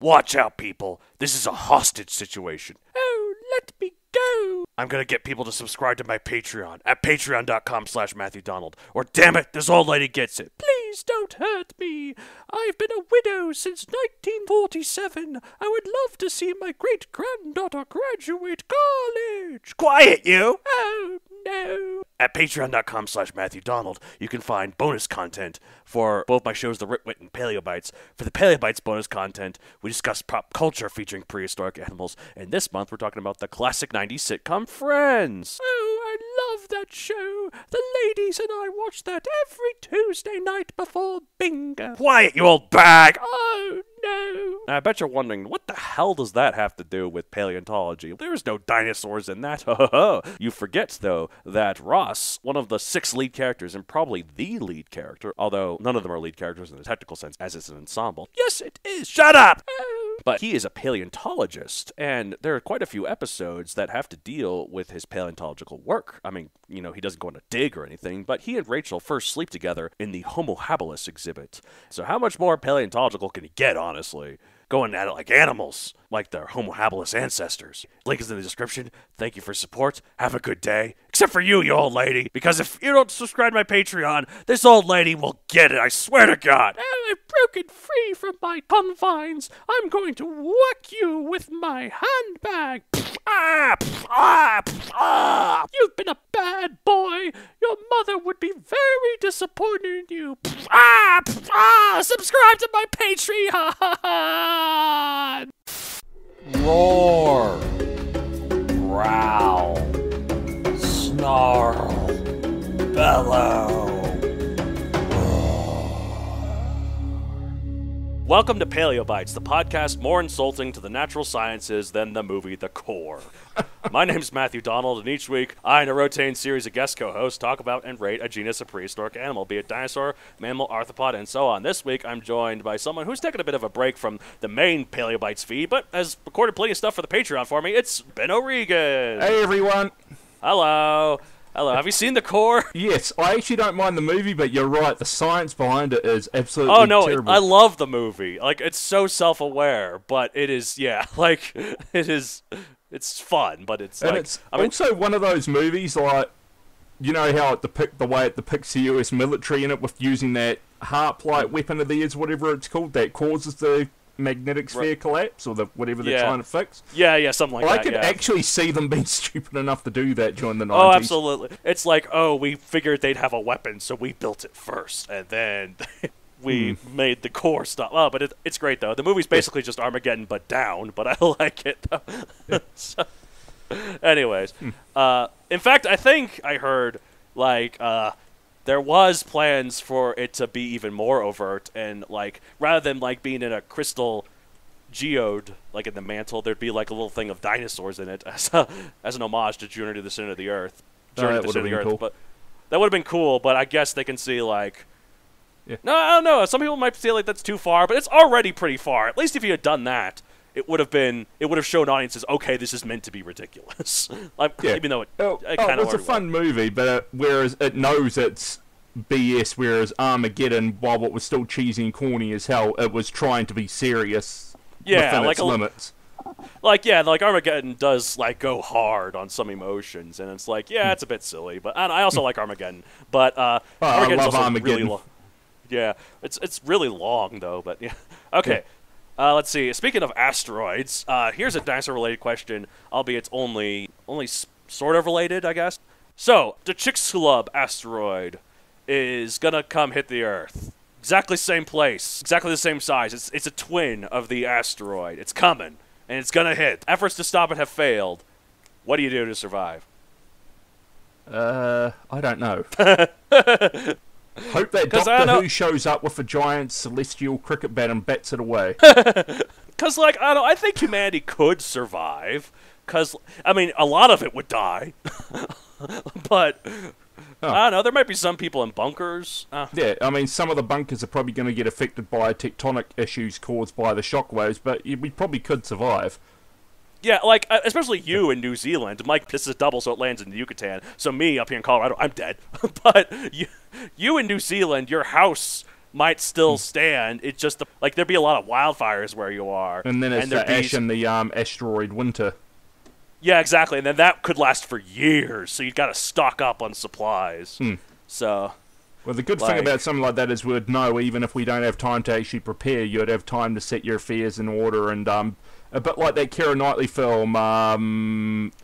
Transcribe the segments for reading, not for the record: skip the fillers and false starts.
Watch out, people. This is a hostage situation. Oh, let me go. I'm gonna get people to subscribe to my Patreon at patreon.com/MatthewDonald. Or damn it, this old lady gets it. Please don't hurt me. I've been a widow since 1947. I would love to see my great-granddaughter graduate college. Quiet, you! Oh, no. At patreon.com/MatthewDonald, you can find bonus content for both my shows, The Ritwit and Paleobytes. For the Paleobytes bonus content, we discuss pop culture featuring prehistoric animals, and this month we're talking about the classic 90s sitcom Friends. Oh, I love that show. The ladies and I watch that every Tuesday night before bingo. Quiet, you old bag! Oh, no. Now, I bet you're wondering, what the hell does that have to do with paleontology? There's no dinosaurs in that. You forget, though, that Ross, one of the 6 lead characters, and probably the lead character, although none of them are lead characters in the technical sense, as it's an ensemble. Yes, it is. Shut up! But he is a paleontologist, and there are quite a few episodes that have to deal with his paleontological work. I mean, you know, he doesn't go on a dig or anything, but he and Rachel first sleep together in the Homo habilis exhibit. So how much more paleontological can he get, honestly? Going at it like animals, like their Homo habilis ancestors. Link is in the description. Thank you for support. Have a good day. Except for you old lady, because if you don't subscribe to my Patreon, this old lady will get it, I swear to God. Oh, I've broken free from my confines. I'm going to whack you with my handbag. You've been a bad boy. Your mother would be very disappointed in you. Subscribe to my Patreon. Roar, growl, snarl, bellow. Welcome to Paleobytes, the podcast more insulting to the natural sciences than the movie The Core. My name's Matthew Donald, and each week I and a rotating series of guest co-hosts talk about and rate a genus of prehistoric animal, be it dinosaur, mammal, arthropod, and so on. This week I'm joined by someone who's taken a bit of a break from the main Paleobytes feed, but has recorded plenty of stuff for the Patreon for me. It's Ben O'Regan. Hey everyone. Hello. Hello. Have you seen The Core? Yes, I actually don't mind the movie, but you're right. The science behind it is absolutely terrible. I love the movie. Like, it's so self-aware, but it is, yeah, like, it is, it's fun, but it's and like... it's also one of those movies, like, you know how the way it depicts the US military in it with using that harp-like weapon of theirs, whatever it's called, that causes the magnetic sphere collapse, or whatever they're trying to fix. Yeah, something like that, I could actually see them being stupid enough to do that during the 90s. Oh, absolutely. It's like, oh, we figured they'd have a weapon, so we built it first, and then we made the core stuff. Oh, but it's great, though. The movie's basically just Armageddon, but down, but I like it, though. So, anyways. In fact, I think I heard, like, there was plans for it to be even more overt, and, like, rather than, like, being in a crystal geode, like in the mantle, there'd be, like, a little thing of dinosaurs in it as an homage to Journey to the Center of the Earth. Journey to the Center of the Earth. Cool. But that would have been cool, but I guess they can see, like... Yeah. No, I don't know. Some people might feel like that's too far, but it's already pretty far. At least if you had done that, it would have shown audiences, okay, this is meant to be ridiculous. Even though it kind of it's a fun movie, but whereas it knows it's BS, whereas Armageddon, while it was still cheesy and corny as hell, it was trying to be serious within its limits. Like Armageddon does, like, go hard on some emotions, and it's like, yeah, it's a bit silly, but I also like Armageddon, but Armageddon's also Armageddon. Really long. Yeah, it's really long, though, but yeah. Okay. Yeah. Let's see. Speaking of asteroids, here's a dinosaur-related question, albeit it's only sort of related, I guess. So, the Chicxulub asteroid is gonna come hit the Earth. Exactly same place, exactly the same size. It's a twin of the asteroid. It's coming, and it's gonna hit. Efforts to stop it have failed. What do you do to survive? I don't know. Hope that Doctor Who shows up with a giant celestial cricket bat and bats it away. Because, like, I think humanity could survive. Because, I mean, a lot of it would die. But, I don't know, there might be some people in bunkers. Yeah, I mean, some of the bunkers are probably going to get affected by tectonic issues caused by the shockwaves, but we probably could survive. Yeah, like, especially you in New Zealand. Mike, this is a double, so it lands in Yucatan. So me, up here in Colorado, I'm dead. But you in New Zealand, your house might still stand. It's just like there'd be a lot of wildfires where you are, and then it's the ash and the asteroid winter. Yeah, exactly, and then that could last for years. So you've got to stock up on supplies. So, well, the good thing about something like that is we'd know even if we don't have time to actually prepare, you'd have time to set your affairs in order and a bit like that Keira Knightley film.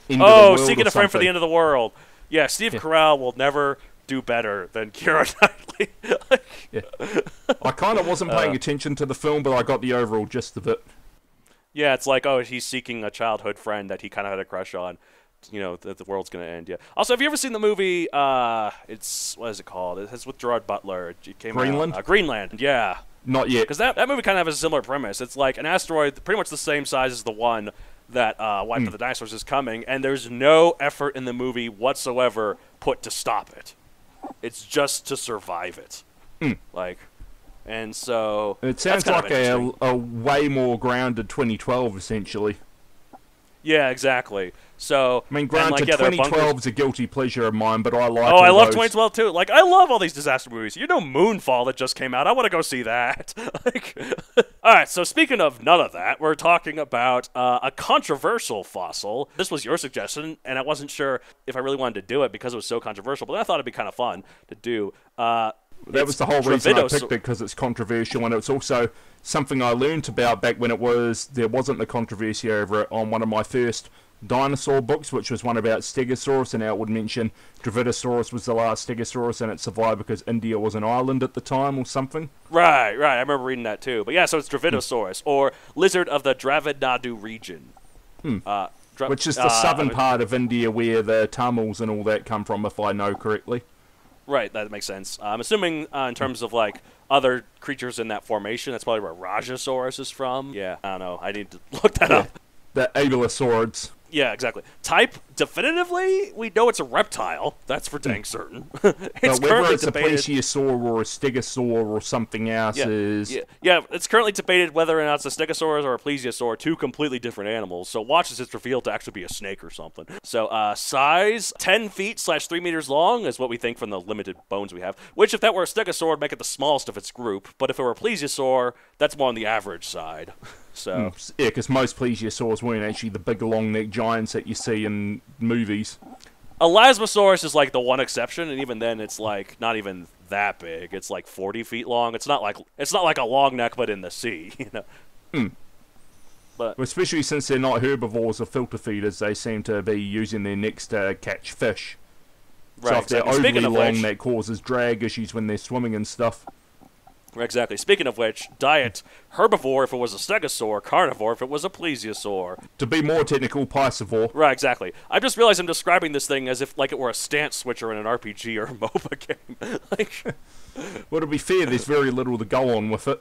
Seeking a Friend for the End of the World. Yeah, Steve Carell will never do better than Keira Knightley. I kind of wasn't paying attention to the film, but I got the overall gist of it. Yeah, it's like, he's seeking a childhood friend that he kind of had a crush on. You know, that the world's going to end, yeah. Also, have you ever seen the movie, what is it called? It's with Gerard Butler. It came Greenland? Out, Greenland, yeah. Not yet. Because that movie kind of has a similar premise. It's like an asteroid pretty much the same size as the one that wiped out the dinosaurs is coming, and there's no effort in the movie whatsoever put to stop it. It's just to survive it. And so it sounds like a way more grounded 2012, essentially. Yeah, exactly. So I mean, granted, 2012 is a guilty pleasure of mine, but I like. I love 2012 too. Like, I love all these disaster movies. You know, Moonfall that just came out. I want to go see that. All right. So speaking of none of that, we're talking about a controversial fossil. This was your suggestion, and I wasn't sure if I really wanted to do it because it was so controversial. But I thought it'd be kind of fun to do. That was the whole reason I picked it, because it's controversial, and it's also something I learned about back when there wasn't the controversy over it on one of my first dinosaur books, which was one about Stegosaurus, and I would mention Dravidosaurus was the last Stegosaurus, and it survived because India was an island at the time or something. Right. I remember reading that too. But yeah, so it's Dravidosaurus, or lizard of the Dravidanadu region. Which is the southern part of India where the Tamils and all that come from, if I know correctly. Right, that makes sense. I'm assuming in terms of like other creatures in that formation, that's probably where Rajasaurus is from. Yeah, I don't know. I need to look that up. The Abelisaurids. Yeah, exactly. Type, definitively, we know it's a reptile. That's for dang certain. It's whether it's a plesiosaur or a stegosaur or something else is... Yeah, it's currently debated whether or not it's a stegosaurus or a plesiosaur, two completely different animals. So watch as it's revealed to actually be a snake or something. So size, 10 feet / 3 meters long is what we think from the limited bones we have. Which, if that were a stegosaur, would make it the smallest of its group. But if it were a plesiosaur, that's more on the average side. So yeah, because most plesiosaurs weren't actually the big long-necked giants that you see in movies. Elasmosaurus is like the one exception, and even then, it's like not even that big. It's like 40 feet long. It's not like a long neck, but in the sea, you know. But especially since they're not herbivores or filter feeders, they seem to be using their necks to catch fish. Right, so if they're overly long, that causes drag issues when they're swimming and stuff. Exactly. Speaking of which, diet herbivore if it was a stegosaur, carnivore if it was a plesiosaur. To be more technical, piscivore. Right, exactly. I just realized I'm describing this thing as if like it were a stance switcher in an RPG or a MOBA game. Well, to be fair, there's very little to go on with it.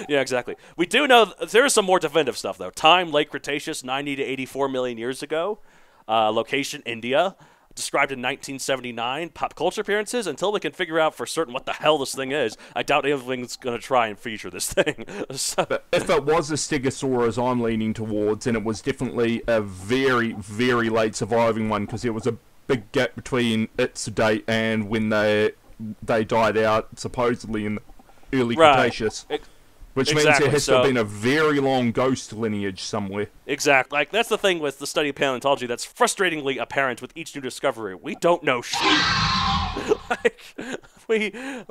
Yeah, exactly. We do know there is some more definitive stuff, though. Time, Late Cretaceous, 90 to 84 million years ago. Location, India. Described in 1979, pop culture appearances. Until we can figure out for certain what the hell this thing is, I doubt anything's going to try and feature this thing. But if it was a stegosaur, as I'm leaning towards, then it was definitely a very, very late surviving one, because there was a big gap between its date and when they died out, supposedly in the early Cretaceous. Which means there has to have been a very long ghost lineage somewhere. Exactly. Like, that's the thing with the study of paleontology that's frustratingly apparent with each new discovery. We don't know shit.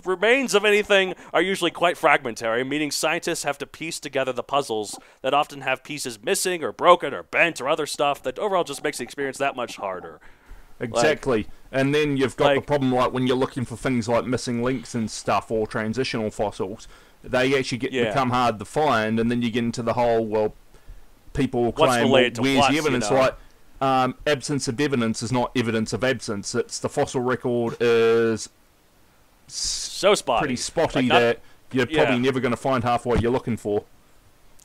Remains of anything are usually quite fragmentary, meaning scientists have to piece together the puzzles that often have pieces missing or broken or bent or other stuff that overall just makes the experience that much harder. Exactly. And then you've got the problem like when you're looking for things like missing links and stuff or transitional fossils. They actually become hard to find, and then you get into the whole, well, people claim, where's the evidence? You know? Like, absence of evidence is not evidence of absence. It's the fossil record is so spotty. Pretty spotty that you're probably never going to find half what you're looking for.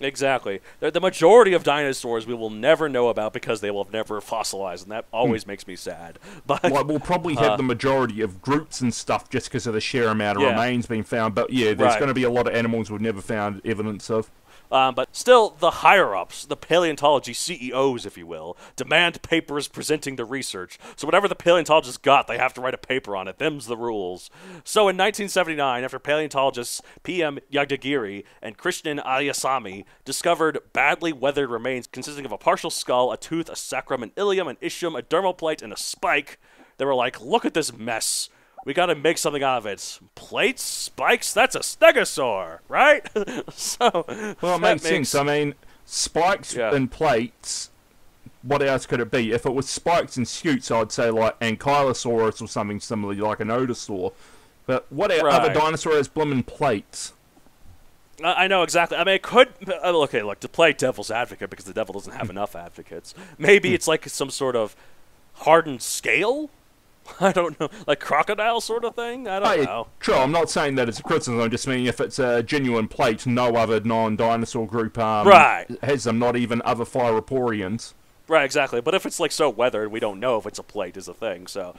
Exactly. The majority of dinosaurs we will never know about because they will have never fossilized, and that always makes me sad. But like, we'll probably have the majority of groups and stuff just because of the sheer amount of remains being found. But yeah, there's going to be a lot of animals we've never found evidence of. But still, the higher-ups, the paleontology CEOs, if you will, demand papers presenting the research. So whatever the paleontologists got, they have to write a paper on it. Them's the rules. So in 1979, after paleontologists P.M. Yadagiri and Krishnan Ayasami discovered badly weathered remains consisting of a partial skull, a tooth, a sacrum, an ilium, an ischium, a dermal plate, and a spike, they were like, look at this mess. We gotta make something out of it. Plates? Spikes? That's a stegosaur, right? So, well, it makes sense. I mean, spikes and plates, what else could it be? If it was spikes and scutes, I'd say like Ankylosaurus or something similar, like an odosaur. But what other dinosaur has bloomin' plates? I know exactly. I mean, it could... Okay, look, to play devil's advocate, because the devil doesn't have enough advocates, maybe it's like some sort of hardened scale? I don't know, like crocodile sort of thing? I don't know. True, I'm not saying that it's a criticism, I'm just meaning if it's a genuine plate, no other non-dinosaur group has them, not even other Thyroporians. Right, exactly. But if it's like so weathered, we don't know if it's a plate is a thing, so...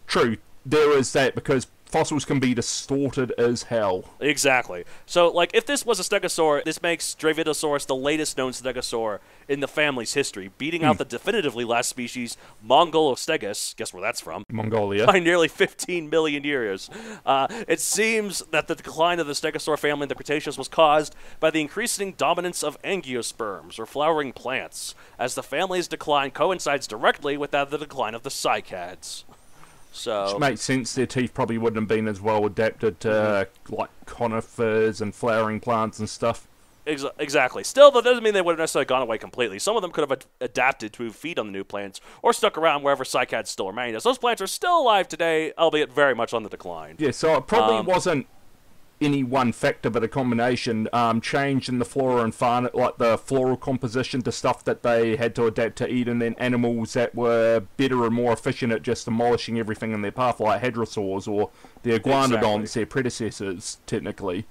True, there is that, because fossils can be distorted as hell. Exactly. So, like, if this was a stegosaur, this makes Dravidosaurus the latest known stegosaur in the family's history, beating out the definitively last species, Mongolostegus, guess where that's from? Mongolia. By nearly 15 million years. It seems that the decline of the stegosaur family in the Cretaceous was caused by the increasing dominance of angiosperms, or flowering plants, as the family's decline coincides directly with that of the decline of the cycads. So, which makes sense. Their teeth probably wouldn't have been as well adapted to like conifers and flowering plants and stuff. Exactly. Still, that doesn't mean they would have necessarily gone away completely. Some of them could have adapted to feed on the new plants, or stuck around wherever cycads still remain, as those plants are still alive today, albeit very much on the decline. Yeah, so it probably wasn't any one factor, but a combination. Change in the flora and fauna, like the floral composition to stuff that they had to adapt to eat, and then animals that were better and more efficient at just demolishing everything in their path, like hadrosaurs or the iguanodonts, their predecessors, technically.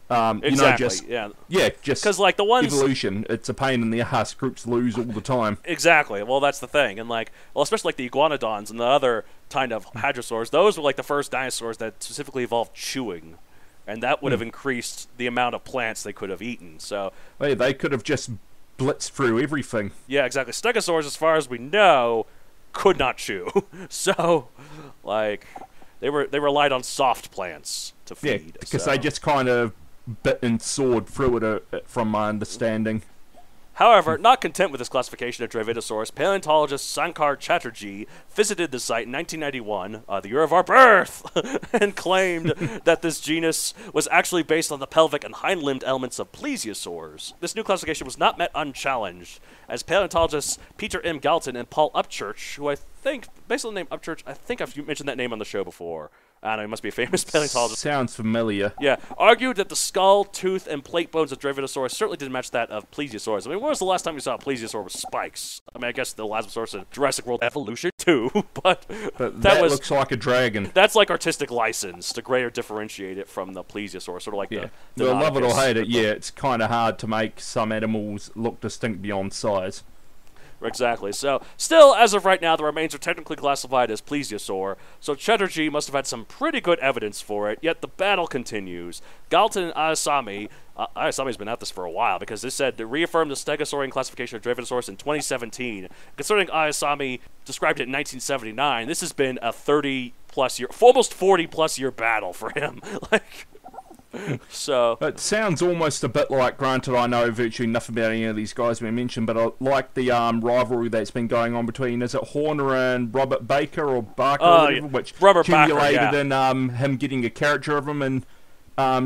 You know, just because like the ones evolution, it's a pain in the ass. Groups lose all the time. Exactly. Well, that's the thing, and like, well, especially like the iguanodons and the other kind of hadrosaurs. Those were like the first dinosaurs that specifically evolved chewing. And that would have increased the amount of plants they could have eaten. So they could have just blitzed through everything. Yeah, exactly. Stegosaurs, as far as we know, could not chew. So, like, they relied on soft plants to feed. Yeah, because they just kind of bit and sawed through it, from my understanding. However, not content with this classification of Dravidosaurus, paleontologist Sankar Chatterjee visited the site in 1991, the year of our birth, and claimed that this genus was actually based on the pelvic and hind-limbed elements of plesiosaurs. This new classification was not met unchallenged, as paleontologists Peter M. Galton and Paul Upchurch, who I think, based on the name Upchurch, I think I've mentioned that name on the show before. I don't know, he must be a famous paleontologist. Sounds familiar. Yeah, argued that the skull, tooth, and plate bones of Dravidosaurus certainly didn't match that of Plesiosaurs. I mean, when was the last time you saw a Plesiosaur with spikes? I mean, I guess the last source of Jurassic World Evolution too, but that looks like a dragon. That's like artistic license to greater differentiate it from the Plesiosaur, sort of like the well, love it or hate it, it's kind of hard to make some animals look distinct beyond size. Exactly. So, still, as of right now, the remains are technically classified as plesiosaur, so Chatterjee must have had some pretty good evidence for it, yet the battle continues. Galton and Ayasami, Ayasami's been at this for a while, because this said to reaffirm the stegosaurian classification of Dravidosaurus in 2017. Concerning Ayasami described it in 1979, this has been a 30-plus year, almost 40-plus year battle for him. Like... So it sounds almost a bit like, granted I know virtually nothing about any of these guys we mentioned, but I like the rivalry that's been going on between, is it Horner and Robert Baker or Barker or whatever, which accumulated in him getting a caricature of him in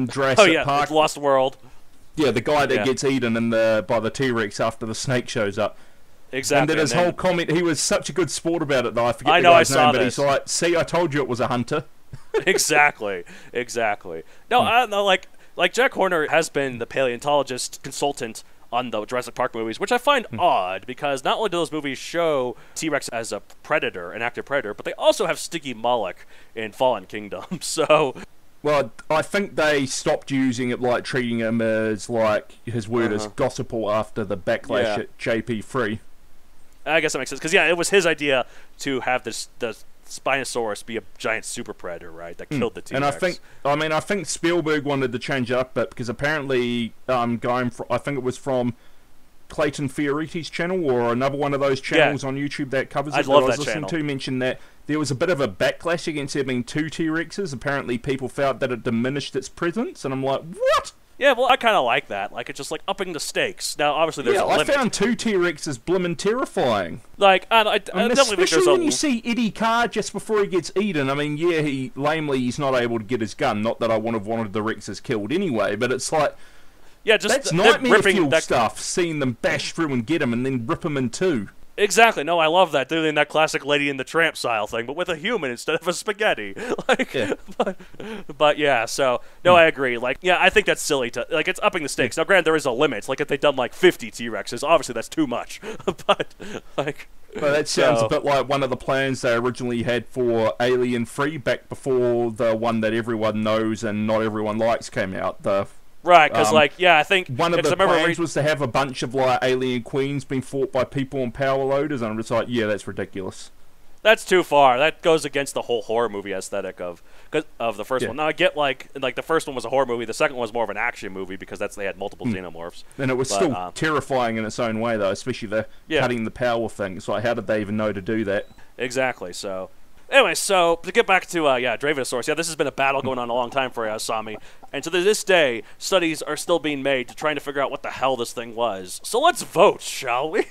Jurassic Park. Lost World. Yeah, the guy that gets eaten by the T-Rex after the snake shows up. Exactly. And then his whole comment, he was such a good sport about it though, I forget the guy's name, but he's like, see, I told you it was a hunter. Exactly. No, no, like Jack Horner has been the paleontologist consultant on the Jurassic Park movies, which I find odd, because not only do those movies show T-Rex as a predator, an active predator, but they also have Stiggy Moloch in Fallen Kingdom, so... Well, I think they stopped using it, like treating him as, like, his word as gospel after the backlash at JP3. I guess that makes sense, because it was his idea to have the Spinosaurus be a giant super predator, right? That killed the T-Rex. And I think Spielberg wanted to change it up a bit because apparently, I think it was from Clayton Fioriti's channel or another one of those channels on YouTube that covers it. I love that I was that listening channel. to mention that there was a bit of a backlash against there being 2 T-Rexes. Apparently, people felt that it diminished its presence, and I'm like, what? Yeah, well, I kind of like that. Like, it's just like upping the stakes. Now, obviously, there's a limit. I found 2 T-Rexes blimmin' terrifying. Like, I definitely think there's especially when you see Eddie Carr just before he gets eaten. I mean, yeah, he's not able to get his gun. Not that I would have wanted the Rexes killed anyway, but it's like, yeah, just that's nightmare fuel stuff. Seeing them bash through and get him, and then rip him in 2. Exactly. No, I love that. Doing that classic Lady and the Tramp style thing, but with a human instead of a spaghetti. Like, yeah. But yeah. So no, I agree. Like, yeah, I think that's silly. Like, it's upping the stakes. Now, granted, there is a limit. Like, if they'd done like 50 T-Rexes, obviously that's too much. But like, well, that sounds a bit like one of the plans they originally had for Alien 3 back before the one that everyone knows and not everyone likes came out. Right, because, I think... One of the plans was to have a bunch of, alien queens being fought by people on power loaders, and I'm just like, yeah, that's ridiculous. That's too far. That goes against the whole horror movie aesthetic of the first one. Now, I get, like, the first one was a horror movie, the second one was more of an action movie, because they had multiple xenomorphs. And it was still terrifying in its own way, though, especially the cutting the power thing. It's like, how did they even know to do that? Exactly, so... Anyway, so to get back to Dravidosaurus, this has been a battle going on a long time for Sami, and to this day, studies are still being made to trying to figure out what the hell this thing was. So let's vote, shall we?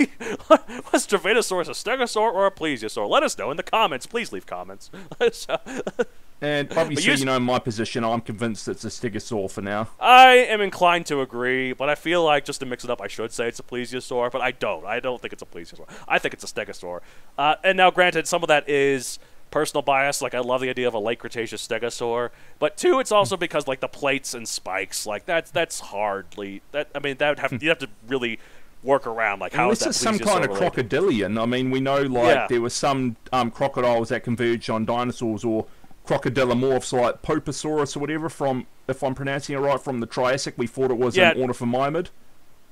Was Dravidosaurus a stegosaur or a plesiosaur? Let us know in the comments. Please leave comments. And obviously, my position. I'm convinced it's a stegosaur for now. I am inclined to agree, but I feel like just to mix it up, I should say it's a plesiosaur, but I don't. I don't think it's a plesiosaur. I think it's a stegosaur. And now, granted, some of that is personal bias. Like, I love the idea of a late Cretaceous stegosaur, but 2, it's also because like the plates and spikes, like that's hardly that. I mean, that would have you'd have to really work around like how is that some kind of crocodilian. I mean, we know there were some crocodiles that converged on dinosaurs or crocodilomorphs like Plesiosaurus or whatever from, if I'm pronouncing it right, from the Triassic. We thought it was an ornithomimid.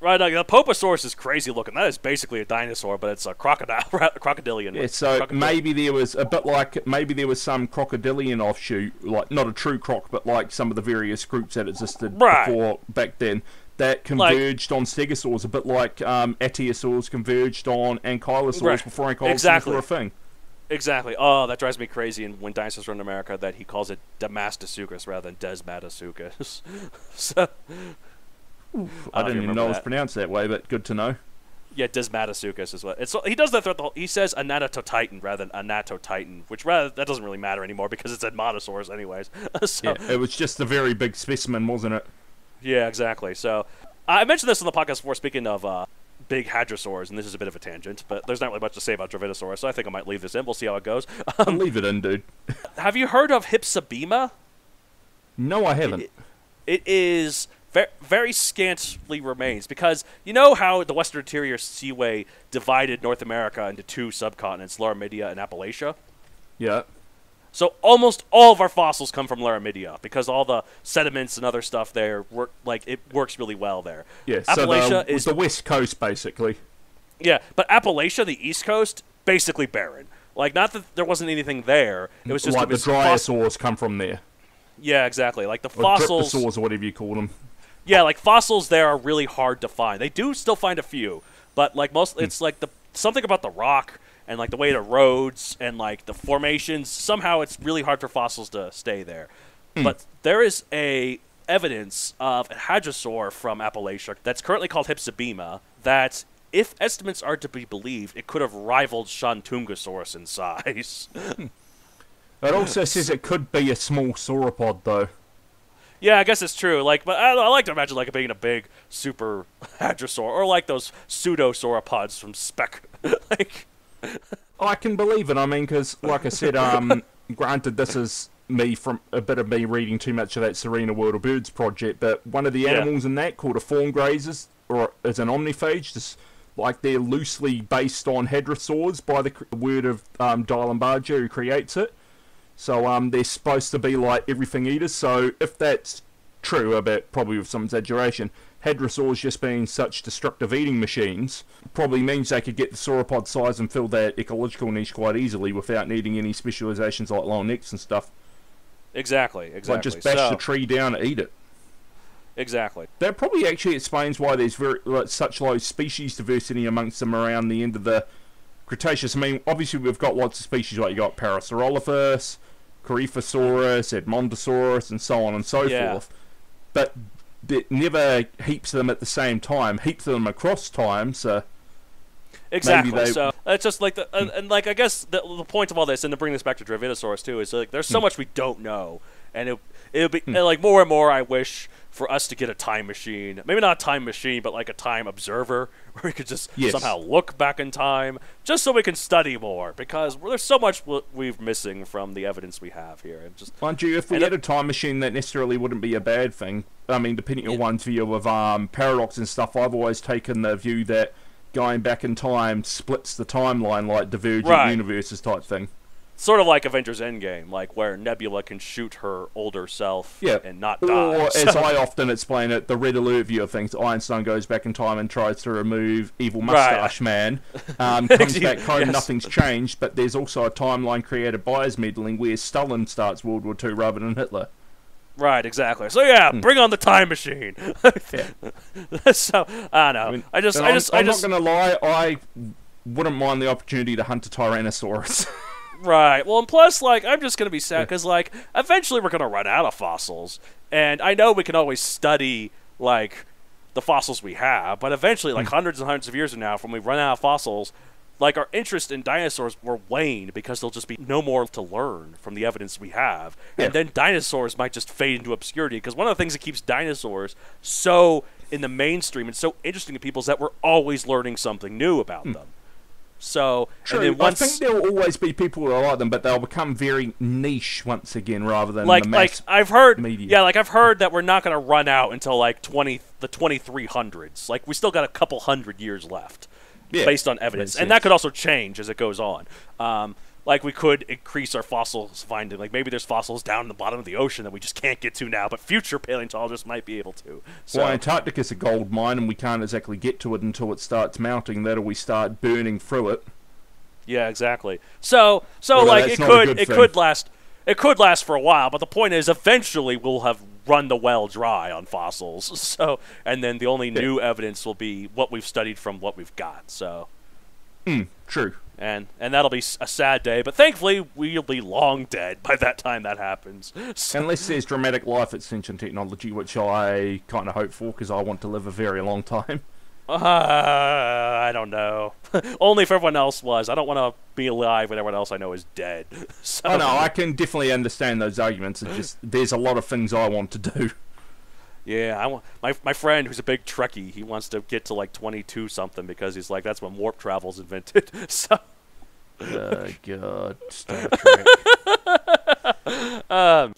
Right, the Plesiosaurus is crazy looking. That is basically a dinosaur, but it's a crocodilian. Yeah, so maybe there was a bit like, maybe there was some crocodilian offshoot, like not a true croc, but like some of the various groups that existed before back then, that converged on stegosaurs, a bit like Ateosaurs converged on ankylosaurs before ankylosaurs were a thing. Exactly. Oh, that drives me crazy. And when dinosaurs were in America, that he calls it Master Sucross rather than Desmatasuchus. So... I didn't even know it was pronounced that way, but good to know. Yeah, Desmatasuchus is what he does that throughout the whole. He says Anatotitan rather than Anatotitan, which that doesn't really matter anymore because it's Edmontosaurus anyways. So, yeah, it was just a very big specimen, wasn't it? Yeah, exactly. So I mentioned this on the podcast before, speaking of big hadrosaurs, and this is a bit of a tangent, but there's not really much to say about Dravidosaurus, so I think I might leave this in. We'll see how it goes. Leave it in, dude. Have you heard of Hypsibema? No, I haven't. It is... very scantly remains, because you know how the Western Interior Seaway divided North America into 2 subcontinents, Laramidia and Appalachia? Yeah. So almost all of our fossils come from Laramidia, because all the sediments and other stuff there it works really well there. Yeah, Appalachia is the West Coast basically. Yeah, but Appalachia, the East Coast, basically barren. Like, not that there wasn't anything there, it was just like the Driosaurs come from there. Yeah, exactly. Like the or fossils, Dryptosaurs or whatever you call them. Yeah, like fossils there are really hard to find. They do still find a few, but like it's like something about the rock and like the way it erodes and like the formations. Somehow it's really hard for fossils to stay there. But there is evidence of a hadrosaur from Appalachia that's currently called Hypsibema that, if estimates are to be believed, it could have rivaled Shantungosaurus in size. It also says it could be a small sauropod, though. Yeah, I guess it's true. Like, but I like to imagine like it being a big super hadrosaur, or like those pseudosauropods from Spec. Like, I can believe it. I mean, because like I said, granted, this is from a bit of me reading too much of that Serena World of Birds project, but one of the animals in that, called a fawn grazer, or is an omniphage, just like they're loosely based on hadrosaurs by the word of Dylan Barger, who creates it. So they're supposed to be like everything eaters. So if that's true, I bet probably with some exaggeration, hadrosaurs just being such destructive eating machines probably means they could get the sauropod size and fill that ecological niche quite easily without needing any specializations like long necks and stuff. Exactly. Like just bash the tree down and eat it. Exactly. That probably actually explains why there's such low species diversity amongst them around the end of the Cretaceous. I mean, obviously we've got lots of species, like you got Parasaurolophus, Coryphosaurus, Edmontosaurus, and so on and so forth. But it never heaps of them at the same time. Heaps of them across time, so... Exactly. So it's just like and like I guess the point of all this, and to bring this back to Dravidosaurus too, is like there's so much we don't know, and it'll be and like more and more I wish for us to get a time machine, maybe not a time machine, but like a time observer where we could just somehow look back in time, just so we can study more, because there's so much we're missing from the evidence we have here. And just mind you, if we had a time machine, that necessarily wouldn't be a bad thing. I mean, depending on one's view of paradox and stuff, I've always taken the view that going back in time splits the timeline, like divergent universes type thing. Sort of like Avengers Endgame, like where Nebula can shoot her older self and not die. Or, as I often explain it, the Red Alert view of things, Einstein goes back in time and tries to remove evil mustache man, comes back home, nothing's changed, but there's also a timeline created by his meddling where Stalin starts World War II rather than Hitler. Right, exactly. So bring on the time machine. So I don't know. I mean, I'm not gonna lie. I wouldn't mind the opportunity to hunt a Tyrannosaurus. Right. Well, and plus, like, I'm just gonna be sad because, like, eventually we're gonna run out of fossils, and I know we can always study like the fossils we have, but eventually, like hundreds and hundreds of years from now, when we run out of fossils, like our interest in dinosaurs will wane because there'll just be no more to learn from the evidence we have, and then dinosaurs might just fade into obscurity. Because one of the things that keeps dinosaurs so in the mainstream and so interesting to people is that we're always learning something new about them. So, true. And then once, I think there will always be people who like them, but they'll become very niche once again, rather than like the mass I've heard, media. I've heard that we're not going to run out until like the 2300s. Like we still got a couple hundred years left, based on evidence, and that could also change as it goes on. Like we could increase our fossils finding. Like maybe there's fossils down in the bottom of the ocean that we just can't get to now, but future paleontologists might be able to. So, well, Antarctica's a gold mine, and we can't exactly get to it until it starts melting. That'll we start burning through it. Yeah, exactly. So like it could last for a while, but the point is eventually we'll have run the well dry on fossils. So, and then the only new evidence will be what we've studied from what we've got. So, true. And that'll be a sad day, but thankfully we'll be long dead by that time that happens. So. Unless there's dramatic life extension technology, which I kind of hope for, because I want to live a very long time. I don't know. Only if everyone else was. I don't want to be alive when everyone else I know is dead. So. Oh no, I can definitely understand those arguments. It's just there's a lot of things I want to do. Yeah, I want my friend who's a big Trekkie. He wants to get to like 22 something because he's like that's when warp travel's invented. So. Oh God, Star Trek.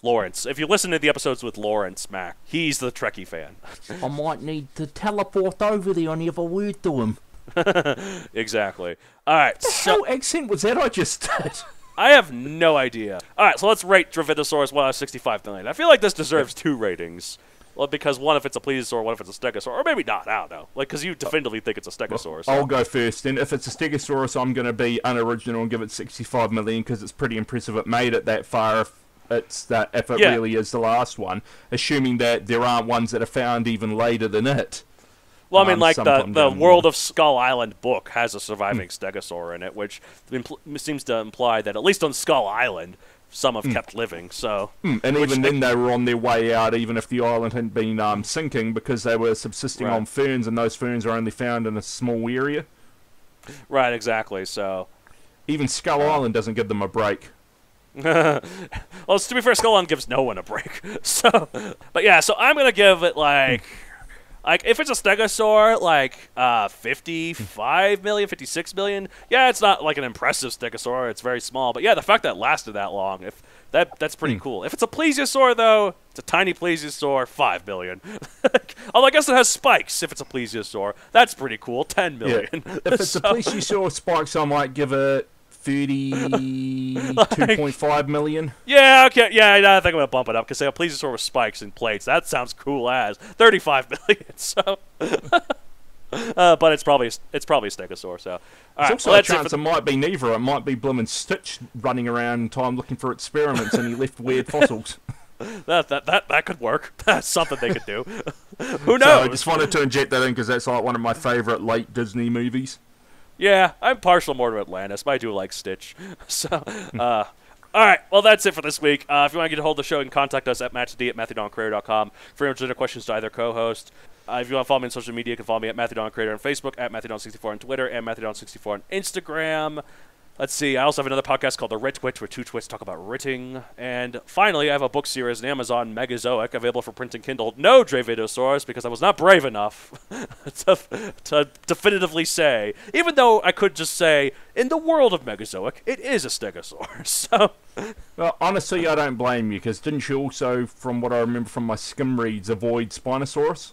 Lawrence, if you listen to the episodes with Lawrence Mack, he's the Trekkie fan. I might need to teleport over there and have a word to him. Exactly. All right. What the hell accent was that I just did? I have no idea. All right, so let's rate Dravidosaurus 1 out of 65 million. I feel like this deserves 2 ratings. Well, because one if it's a plesiosaur, one if it's a stegosaur, or maybe not. I don't know. Like, because you definitively think it's a stegosaur. So. I'll go first. And if it's a stegosaurus, I'm going to be unoriginal and give it 65 million because it's pretty impressive. It made it that far. If it really is the last one, assuming that there aren't ones that are found even later than it. Well, I mean, like the World of Skull Island book has a surviving stegosaur in it, which seems to imply that at least on Skull Island, some have kept living. So, and even then, they were on their way out, even if the island hadn't been sinking, because they were subsisting on ferns, and those ferns are only found in a small area. Right, exactly. So, even Skull Island doesn't give them a break. Well, to be fair, Skull Island gives no one a break. So, but yeah, so I'm gonna give it like if it's a stegosaur, like 55 million, 56 million. Yeah, it's not like an impressive stegosaur. It's very small, but yeah, the fact that it lasted that long, that's pretty cool. If it's a plesiosaur, though, it's a tiny plesiosaur, 5 million. Although I guess it has spikes. If it's a plesiosaur, that's pretty cool, 10 million. Yeah. If it's a plesiosaur spikes, I might give it 32.5 million. Yeah, okay, yeah, I think I'm gonna bump it up because they have plesiosaur with spikes and plates. That sounds cool as 35 million. So, but it's probably a stegosaur. So, all There's right, also well, a that's it chance for it might be neither. It might be bloomin' Stitch running around in time looking for experiments, and he left weird fossils. that could work. That's something they could do. Who knows? So I just wanted to inject that in because that's like one of my favourite late Disney movies. Yeah, I'm partial more to Atlantis, but I do like Stitch. So, all right, well, that's it for this week. If you want to get a hold of the show, you can contact us at matchd@matthewdoncreator.com for answers to questions to either co-host. If you want to follow me on social media, you can follow me at MatthewDonCreator on Facebook, at MatthewDon64 on Twitter, and MatthewDon64 on Instagram. Let's see, I also have another podcast called The Writ Witch, where two twits talk about writting. And finally, I have a book series on Amazon, Megazoic, available for print and Kindle. No Dravidosaurus, because I was not brave enough to definitively say, even though I could just say, in the world of Megazoic, it is a stegosaur. So, Well, honestly, I don't blame you, because didn't you also, from what I remember from my skim reads, avoid Spinosaurus?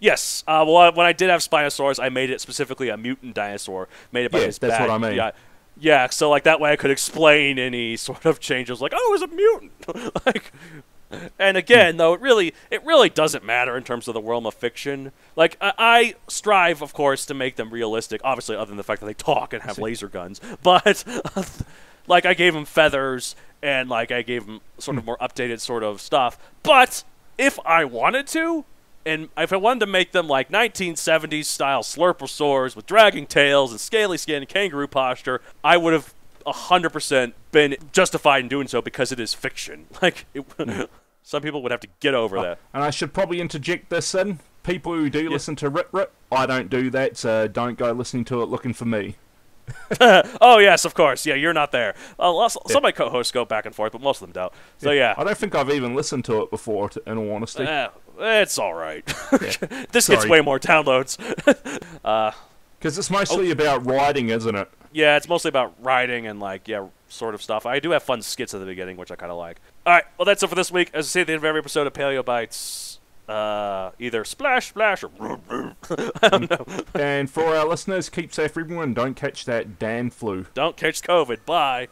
yes, well, when I did have Spinosaurus, I made it specifically a mutant dinosaur, made it by his that's back. what I mean. Yeah, so like that way I could explain any sort of changes, like, oh, it was a mutant. Like, and again, though, it really doesn't matter in terms of the realm of fiction. Like, I strive, of course, to make them realistic. Obviously, other than the fact that they talk and have laser guns, but like I gave them feathers and like I gave them sort of more updated sort of stuff. But if I wanted to. And if I wanted to make them like 1970s style slurposaurs with dragging tails and scaly skin and kangaroo posture, I would have 100% been justified in doing so because it is fiction. Like, some people would have to get over that. And I should probably interject this in. People who do listen to Rit Rit, I don't do that, so don't go listening to it looking for me. Oh, yes, of course. Yeah, you're not there. Some of my co-hosts go back and forth, but most of them don't. So, yeah. I don't think I've even listened to it before, in all honesty. It's all right. Yeah. This gets way more downloads. Because it's mostly about writing, isn't it? Yeah, it's mostly about writing and, like, yeah, sort of stuff. I do have fun skits at the beginning, which I kind of like. All right, well, that's it for this week. As I say at the end of every episode of Paleobytes, either splash, splash, or I don't know. And for our listeners, keep safe, everyone. Don't catch that Dan flu. Don't catch COVID. Bye.